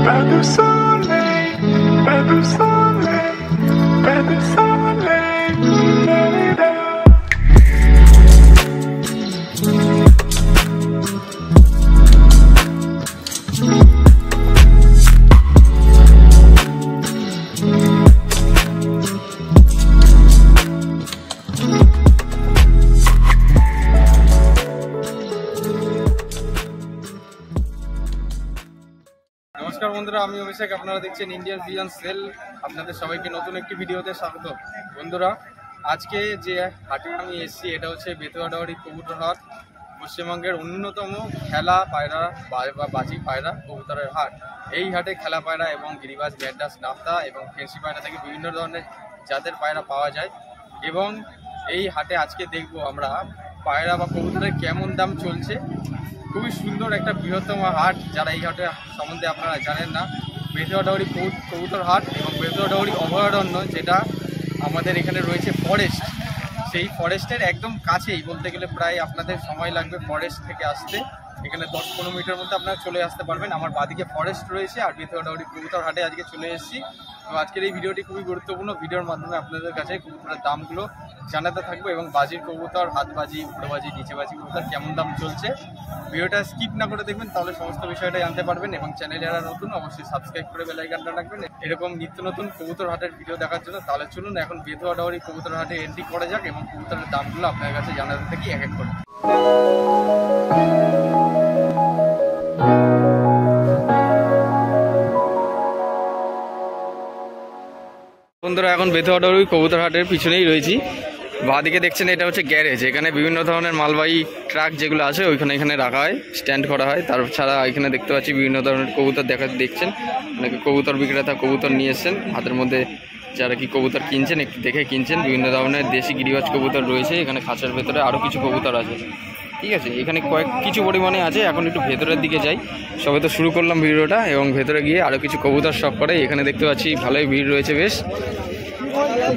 Pas de soleil, pas de soleil, pas de soleil. Da-da-da. নমস্কার বন্ধুরা, আমি অভিষেক। আপনারা দেখছেন ইন্ডিয়ান পিজন সেল। আপনাদের সবাইকে নতুন একটি ভিডিওতে স্বাগত। বন্ধুরা, আজকে যে হাটে আমি এসেছি এটা হচ্ছে বেতুয়াডাওয়ারি কবুতর হাট, পশ্চিমবঙ্গের অন্যতম খেলা পায়রা বা বাজি পায়রা কবুতরের হাট। এই হাটে খেলা পায়রা এবং গিরিবাজ, গ্যান্ডাস, নাফতা এবং ফেন্সি পায়রা থেকে বিভিন্ন ধরনের জাতের পায়রা পাওয়া যায়। এবং এই হাটে আজকে দেখব আমরা পায়রা বা কবুতরের কেমন দাম চলছে। খুবই সুন্দর একটা বৃহত্তম হাট। যারা এই হাটের সম্বন্ধে আপনারা জানেন না, বেতুয়াডাওয়ারি কবুতর হাট এবং বেতুয়াডাওয়ারি অভয়ারণ্য, যেটা আমাদের এখানে রয়েছে ফরেস্ট, সেই ফরেস্টের একদম কাছেই বলতে গেলে প্রায় আপনাদের সময় লাগবে ফরেস্ট থেকে আসতে। এখানে 10-15 মিনিটের মধ্যে আপনারা চলে আসতে পারবেন। আমার বাদিকে ফরেস্ট রয়েছে আর বেতুয়াডাওয়ারি কবুতর হাটে আজকে চলে এসেছি। তো আজকের এই ভিডিওটি খুবই গুরুত্বপূর্ণ। ভিডিওর মাধ্যমে আপনাদের কাছে কবুতরের দামগুলো জানাতে থাকবো এবং বাজির কবুতর, হাতবাজি, উপরবাজি, নিচেবাজি কবুতর কেমন দাম চলছে। ভিডিওটা স্কিপ না করে দেখবেন, তাহলে সমস্ত বিষয়টা জানতে পারবেন। এবং চ্যানেলে যারা নতুন অবশ্যই সাবস্ক্রাইব করে বেল আইকনটা রাখবেন এরকম নিত্য নতুন কবুতর হাটের ভিডিও দেখার জন্য। তাহলে চলুন এখন বেতুয়াডাওয়ারি কবুতর হাটে এন্ট্রি করা যাক এবং কবুতরের দামগুলো আপনার কাছে জানাতে থাকি এক এক করে। বন্ধুরা, এখন বেতুয়াডাওয়ারি কবুতর হাটের পিছনেই রয়েছি। বাঁদিকে দেখছেন এটা হচ্ছে গ্যারেজ। এখানে বিভিন্ন ধরনের মালবাহী ট্রাক যেগুলো আছে এখানে রাখা হয়, স্ট্যান্ড করা হয়। তাছাড়া এখানে দেখতে পাচ্ছি বিভিন্ন ধরনের কবুতর দেখছেন। অনেকে কবুতর বিক্রেতা কবুতর নিয়ে এসছেন হাতের মধ্যে। যারা কি কবুতর কিনছেন একটু দেখে কিনছেন। বিভিন্ন ধরনের দেশি গিরিবাজ কবুতর রয়েছে এখানে খাঁচার ভেতরে, আরও কিছু কবুতর আছে। ঠিক আছে, এখানে কিছু পরিমাণে আছে। এখন একটু ভেতরের দিকে যাই। সবে তো শুরু করলাম ভিডিওটা এবং ভেতরে গিয়ে আরও কিছু কবুতর শখ করে। এখানে দেখতে পাচ্ছি ভালোই ভিড় রয়েছে বেশ।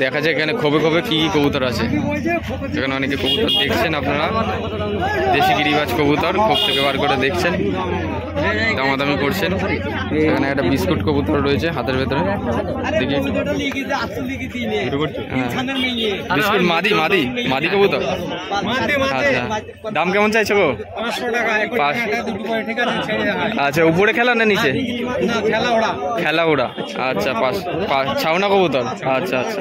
দেখা যায় এখানে খোপে খোপে কী কী কবুতর আছে। এখানে অনেকে কবুতর দেখছেন আপনারা, দেশি গিরিবাজ কবুতর খোপ থেকে বার করে দেখছেন, দামাদামি করছেন। এখানে একটা বিস্কুট কবুতর রয়েছে হাতের ভেতরে, দেখি একটু। বিস্কুট মাদি কবুতর। আচ্ছা, দাম কেমন চাইছো গো? আচ্ছা, উপরে খেলা না নিচে খেলা ওরা? আচ্ছা, ছাউনা কবুতর। আচ্ছা আচ্ছা,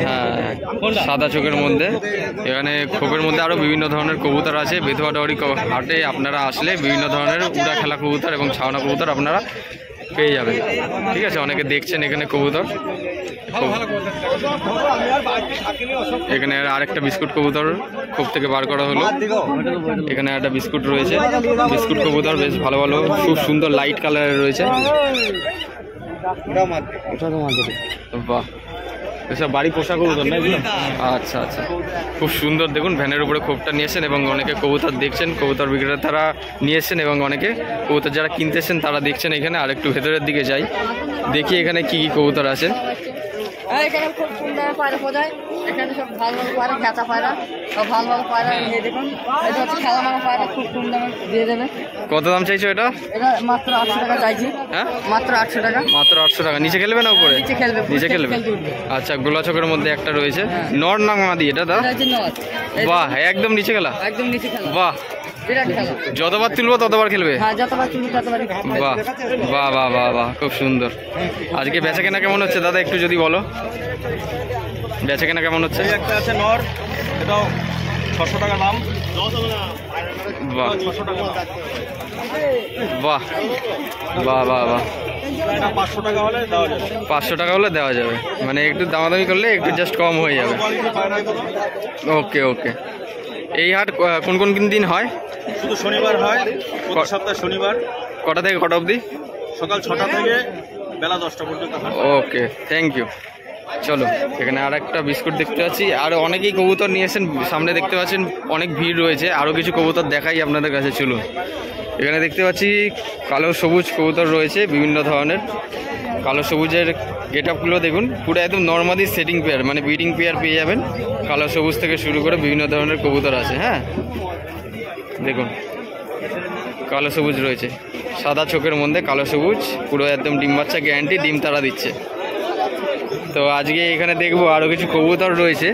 হ্যাঁ, সাদা চোখের মধ্যে। এখানে খোপের মধ্যে আরো বিভিন্ন ধরনের কবুতর আছে। বেতুয়াডাওয়ারি হাটে আপনারা আসলে বিভিন্ন ধরনের উড়া খেলা কবুতর এবং ছাউনা কবুতর আপনারা পেয়ে যাবেন। ঠিক আছে, অনেকে দেখছেন এখানে কবুতর। এখানে আরেকটা বিস্কুট কবুতর খোপ থেকে বার করা হলো। এখানে একটা বিস্কুট রয়েছে, বিস্কুট কবুতর বেশ ভালো ভালো, খুব সুন্দর লাইট কালারের রয়েছে। বাহ, এসব বাড়ি পোষা কবুতর না এগুলো? আচ্ছা আচ্ছা, খুব সুন্দর। দেখুন ভ্যানের উপরে খোপটা নিয়েছেন এবং অনেকে কবুতর দেখছেন, কবুতর বিক্রেতারা নিয়েছেন এবং অনেকে কবুতর যারা কিনতেছেন তারা দেখছেন এখানে। আর একটু ভেতরের দিকে যাই, দেখি এখানে কি কি কবুতর আছে। এখানে খুব সুন্দর পায়রা খোঁজায়। এখানে সব ভালো ভালো পায়রা, ভেতা পায়রা, সব ভালো ভালো পায়রা। এই দেখুন, এটা হচ্ছে খেলা মারা পায়রা, খুব কম দামে দিয়ে দেবে। কত দাম চাইছো এটা? এটা মাত্র 800 টাকা চাইছি। হ্যাঁ, মাত্র 800 টাকা। মাত্র 800 টাকা। নিচে খেলবে না উপরে? নিচে খেলবে। নিচে খেলবে। আচ্ছা, গোলা চোখের মধ্যে একটা রয়েছে। নর না মাদি এটা? দা বাহ, একদম নিচে খেলা। একদম নিচে খেলা। বাহ, যতবার তুলবো ততবার খেলবে? হ্যাঁ, যতবার তুলবো ততবার। বাহ বাহ বাহ বাহ বাহ, খুব সুন্দর। আজকে বেচা কেনা কেমন হচ্ছে দাদা একটু যদি বলো? বেচা কেনা কেমন হচ্ছে? একটা আছে নর, এটাও 600 টাকা দাম। বাহ বাহ বাহ বাহ বাহ, 500 টাকা হলে দেওয়া যাবে। 500 টাকা হলে দেওয়া যাবে, মানে একটু দামাদামি করলে একটু জাস্ট কম হয়ে যাবে। ওকে ওকে। এই হাট কোন কোন দিন হয়? শুধু শনিবার হয়, প্রতি সপ্তাহে শনিবার। কটা থেকে কটা অবধি? সকাল 6টা থেকে বেলা 10টা পর্যন্ত। ওকে, থ্যাংক ইউ। চলো, এখানে আর একটা বিস্কুট দেখতে পাচ্ছি। আর অনেকেই কবুতর নিয়েছেন, সামনে দেখতে পাচ্ছেন অনেক ভিড় রয়েছে। আরও কিছু কবুতর দেখাই আপনাদের কাছে, চলুন। এখানে দেখতে পাচ্ছি কালো সবুজ কবুতর রয়েছে বিভিন্ন ধরনের। কালো সবুজের গেট আপগুলো দেখুন, পুরো একদম নর্মালি সেটিং পেয়ার, মানে ব্রিডিং পেয়ার পেয়ে যাবেন। কালো সবুজ থেকে শুরু করে বিভিন্ন ধরনের কবুতর আছে। হ্যাঁ, দেখুন কালো সবুজ রয়েছে, সাদা চোখের মধ্যে কালো সবুজ, পুরো একদম ডিম বাচ্চা গ্যারান্টি, ডিম তারা দিচ্ছে। তো আজকে এখানে দেখবো আরও কিছু কবুতর রয়েছে।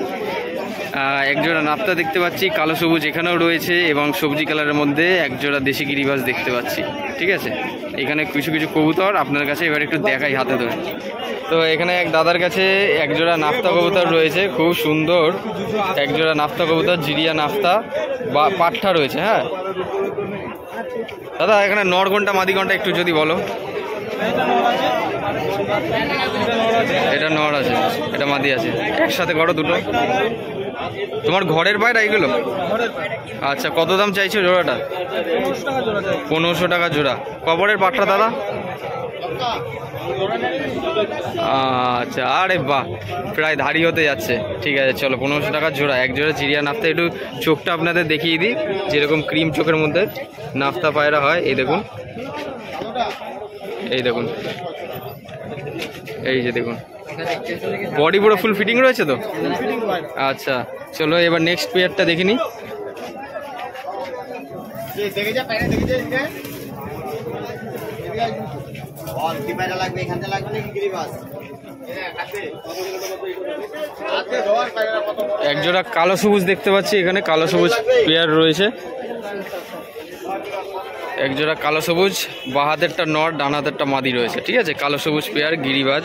একজোড়া নাপ্তা দেখতে পাচ্ছি, কালো সবুজ এখানেও রয়েছে, এবং সবজি কালারের মধ্যে একজোড়া দেশি গিরিবাজ দেখতে পাচ্ছি। ঠিক আছে, এখানে কিছু কিছু কবুতর আপনার কাছে এবার একটু দেখাই হাতে ধরে। তো এখানে এক দাদার কাছে একজোড়া নাফতা কবুতর রয়েছে, খুব সুন্দর একজোড়া নাফতা কবুতর, জিরিয়া নাফতা বা পাঠা রয়েছে। হ্যাঁ দাদা, এখানে নর ঘন্টা মাদি ঘন্টা একটু যদি বলো। এটা নর আছে, এটা মাদি আছে, একসাথে করো দুটো। তোমার ঘরের পায়রা এগুলো? আচ্ছা, কত দাম চাইছো জোড়াটা? 1500 টাকা জোড়া। কবরের পাঠা দাদা? আচ্ছা, আরে বাহ, প্রায় ধারি হতে যাচ্ছে। ঠিক আছে, চলো 1500 টাকা জোড়া। এক জোড়া চিড়িয়া নাফতা। একটু চোখটা আপনাদের দেখিয়ে দিই, যেরকম ক্রিম চোখের মধ্যে নাফতা পায়রা হয়। এই দেখুন, এই দেখুন, এই যে দেখুন, বডি পুরো ফুল ফিটিং রয়েছে তো। আচ্ছা, চলো এবার নেক্সট পেয়ারটা দেখে নিই। একজোড়া কালো সবুজ দেখতে পাচ্ছি, এখানে কালো সবুজ পেয়ার রয়েছে। একজোড়া কালো সবুজ, বাঁ হাতেরটা নর, ডান হাতেরটা মাদি রয়েছে। ঠিক আছে, কালো সবুজ পেয়ার গিরিবাজ।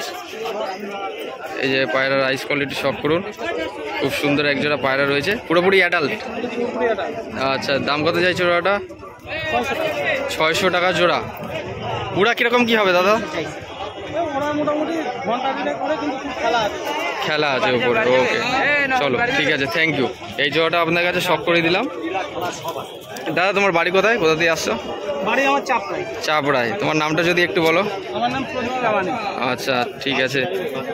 এই যে পায়রার আইস কোয়ালিটি সব করুন, খুব সুন্দর একজোড়া পায়রা রয়েছে, পুরোপুরি অ্যাডাল্ট। আচ্ছা, দাম কত চাইছো জোড়াটা? 600 টাকা জোড়া। পুরা কিরকম কি হবে দাদা? খেলা আছে উপরে। ওকে, চলো ঠিক আছে, থ্যাংক ইউ। এই জোড়াটা আপনার কাছে শখ করে দিলাম। দাদা, তোমার বাড়ি কোথায়, কোথা দিয়ে আসছো? বাড়ি আমার চাপড়ায়। চাপড়ায়। তোমার নামটা যদি একটু বলো। আমার নাম প্রদীপ রামানি। আচ্ছা, ঠিক আছে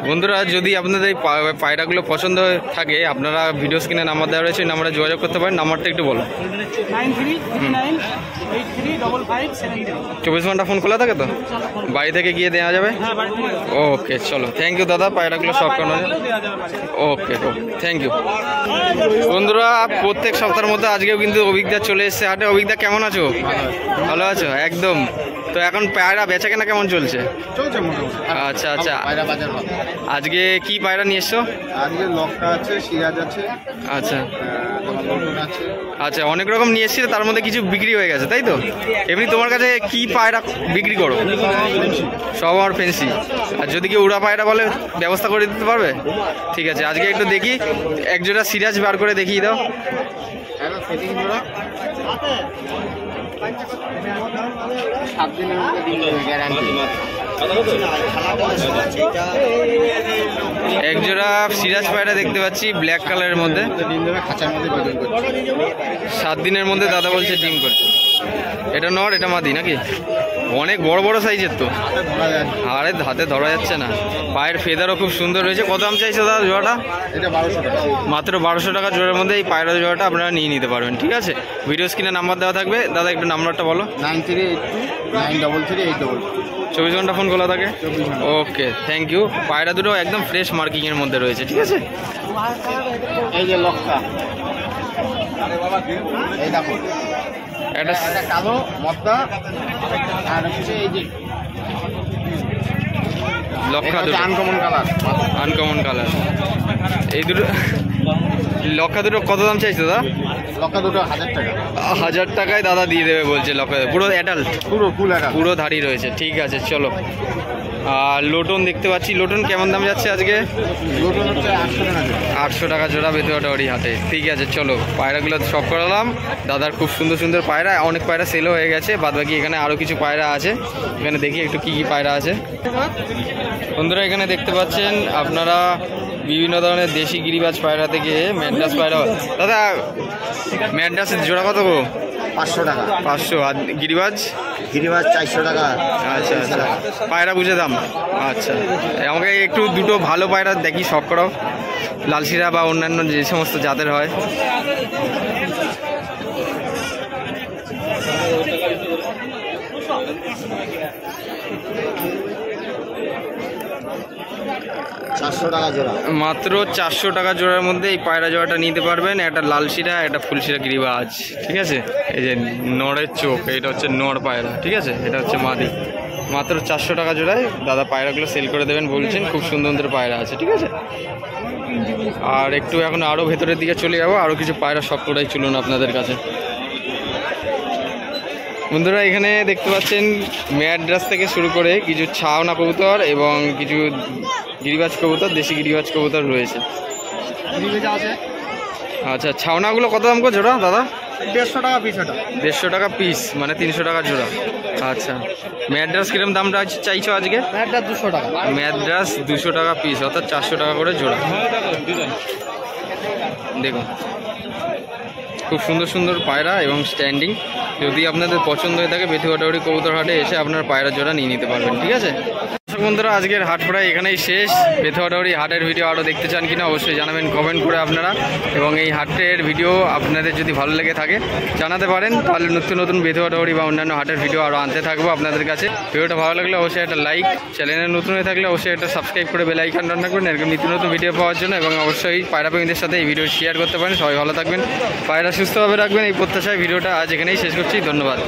বন্ধুরা, যদি আপনাদের এই পায়রাগুলো পছন্দ হয়ে থাকে, আপনারা ভিডিও স্ক্রিনে নাম্বার দেওয়া রয়েছে, নাম্বারে যোগাযোগ করতে পারেন। নাম্বারটা একটু বলো। 9339835573। 24 ঘন্টা ফোন খোলা থাকে তো? বাড়ি থেকে গিয়ে দেওয়া যাবে? ওকে, চলো থ্যাংক ইউ দাদা, পায়রাগুলো সব করানো যাবে। ওকে, থ্যাংক ইউ। বন্ধুরা, প্রত্যেক সপ্তাহের মধ্যে আজকেও কিন্তু অভিজ্ঞতা চলে এসেছে হাটে। অভিজ্ঞতা কেমন আছো? ভালো আছো একদম। তো এখন পায়রা বেচা কেনা কেমন চলছে? আচ্ছা আচ্ছা, আজকে কি পায়রা নিয়ে এসছো? আজকে লক্কা আছে, সিরাজ আছে। আচ্ছা আছে। আচ্ছা, অনেক রকম নিয়ে এসেছিলে, তার মধ্যে কিছু বিক্রি হয়ে গেছে তাই তো? এমনি তোমার কাছে কি পায়রা বিক্রি করো? সব আর ফেন্সি। আর যদি কেউ উড়া পায়রা বলে, ব্যবস্থা করে দিতে পারবে? ঠিক আছে, আজকে একটু দেখি, একজোড়া সিরাজ বার করে দেখিয়ে দাও। একজোড়া সিরাজ পায়রা দেখতে পাচ্ছি ব্ল্যাক কালারের মধ্যে, 7 দিনের মধ্যে দাদা বলছে ডিম করছে। এটা নর, এটা মাদি নাকি? অনেক বড় বড় সাইজের তো, আরে হাতে ধরা যাচ্ছে না। পায়ের ফেদারও খুব সুন্দর রয়েছে। কত দাম চাইছে দাদা জোড়াটা? এটা 1200 টাকা। মাত্র 1200 টাকা জোড়ার মধ্যে এই পায়রা জোড়াটা আপনারা নিয়ে নিতে পারবেন। ঠিক আছে, ভিডিও স্ক্রিনে নাম্বার দেওয়া থাকবে। দাদা একটু নাম্বারটা বলো। 9382933382। 24 ঘন্টা ফোন খোলা থাকে। ওকে, থ্যাংক ইউ। পায়রা দুটো একদম ফ্রেশ মার্কিংয়ের মধ্যে রয়েছে। ঠিক আছে, এই যে লক্কা, এই দেখো, একটা কালো মদ্দা, আর হচ্ছে এই যে লক্ষা দুটো আনকমন কালার। Uncommon colour. এই দুটো লক্ষা দুটো কত দাম চাইছে দাদা? লক্কা দুটো 1000 টাকা। 1000 টাকায় দাদা দিয়ে দেবে বলছে। লক্ষা পুরো অ্যাডাল্ট, পুরো ফুল একটা পুরো ধাড়ি রয়েছে। ঠিক আছে, চলো। আর লোটন দেখতে পাচ্ছি, লোটন কেমন দাম যাচ্ছে আজকে? লোটন হচ্ছে 800 টাকা। 800 টাকা জোড়া বেতুয়াডাওয়ারি হাটে। ঠিক আছে, চলো পায়রাগুলো সব করালাম। দাদার খুব সুন্দর সুন্দর পায়রা, অনেক পায়রা সেলও হয়ে গেছে, বাদবাকি এখানে আরও কিছু পায়রা আছে। এখানে দেখি একটু কি কি পায়রা আছে। বন্ধুরা, এখানে দেখতে পাচ্ছেন আপনারা বিভিন্ন ধরনের দেশি গিরিবাজ পায়রা থেকে ম্যাড্রাস পায়রা। দাদা, ম্যাড্রাসের জোড়া কত গো? 500 টাকা। 500। আর গিরিবাজ? গিরিবাজ 400 টাকা। আচ্ছা আচ্ছা, পায়রা বুঝে দাম। আচ্ছা, আমাকে একটু দুটো ভালো পায়রা দেখি শখ করাও, লালশিরা বা অন্যান্য যে সমস্ত জাতের হয়। 400 টাকা জোড়া। মাত্র 400 টাকা জোড়ার মধ্যে এই পায়রা জোড়াটা নিতে পারবেন। একটা লাল শিরা, একটা ফুলশিরা গিরিবাজ, ঠিক আছে। এই যে নড়ের চোখ, এটা হচ্ছে নড় পায়রা, ঠিক আছে। এটা হচ্ছে মাদি। মাত্র 400 টাকা জোড়ায় দাদা পায়রাগুলো সেল করে দেবেন বলছেন। খুব সুন্দর সুন্দর পায়রা আছে, ঠিক আছে। আর একটু এখন আরও ভেতরের দিকে চলে যাবো, আরও কিছু পায়রা সবটাই চলুন আপনাদের কাছে। বন্ধুরা এখানে দেখতে পাচ্ছেন ম্যাড্রাস থেকে শুরু করে কিছু ছাওনা কবুতর এবং কিছু গিরিবাজ কবুতর, দেশি গিরিবাজ কবুতর রয়েছে। আছে আচ্ছা, ছাওনাগুলো কত দাম করে জোড়া দাদা? 150 টাকা পিস ওটা। 150 টাকা পিস, মানে 300 টাকা জোড়া। আচ্ছা, ম্যাড্রাস কিরম দামটা চাইছো আজকে? এটা 200 টাকা। ম্যাড্রাস 200 টাকা পিস, অর্থাৎ 400 টাকা করে জোড়া। দেখুন খুব সুন্দর সুন্দর পায়রা এবং স্ট্যান্ডিং। যদি আপনাদের পছন্দ হয়ে থাকে বেথুয়াডাউরি কবুতর হাটে এসে আপনারা পায়রা জোড়া নিয়ে নিতে পারবেন, ঠিক আছে। দর্শক বন্ধুরা আজকের হাট প্রায় এখানেই শেষ। বেথুয়াডাউরি হাটের ভিডিও আরও দেখতে চান কিনা অবশ্যই জানাবেন কমেন্ট করে আপনারা। এবং এই হাটের ভিডিও আপনাদের যদি ভালো লেগে থাকে জানাতে পারেন, তাহলে নতুন নতুন বেথুয়াডাউরি বা অন্যান্য হাটের ভিডিও আরও আনতে থাকবো আপনাদের কাছে। ভিডিওটা ভালো লাগলে অবশ্যই একটা লাইক, চ্যানেলে নতুন হয়ে থাকলে অবশ্যই একটা সাবস্ক্রাইব করে বেল আইকন অন রাখবেন এরকম নিত্য নতুন ভিডিও পাওয়ার জন্য। এবং অবশ্যই পায়রা প্রেমীদের সাথে এই ভিডিও শেয়ার করতে পারেন। সবাই ভালো থাকবেন, পায়রা সুস্থভাবে রাখবেন এই প্রত্যাশায় ভিডিওটা আজ এখানেই শেষ করছি। ধন্যবাদ।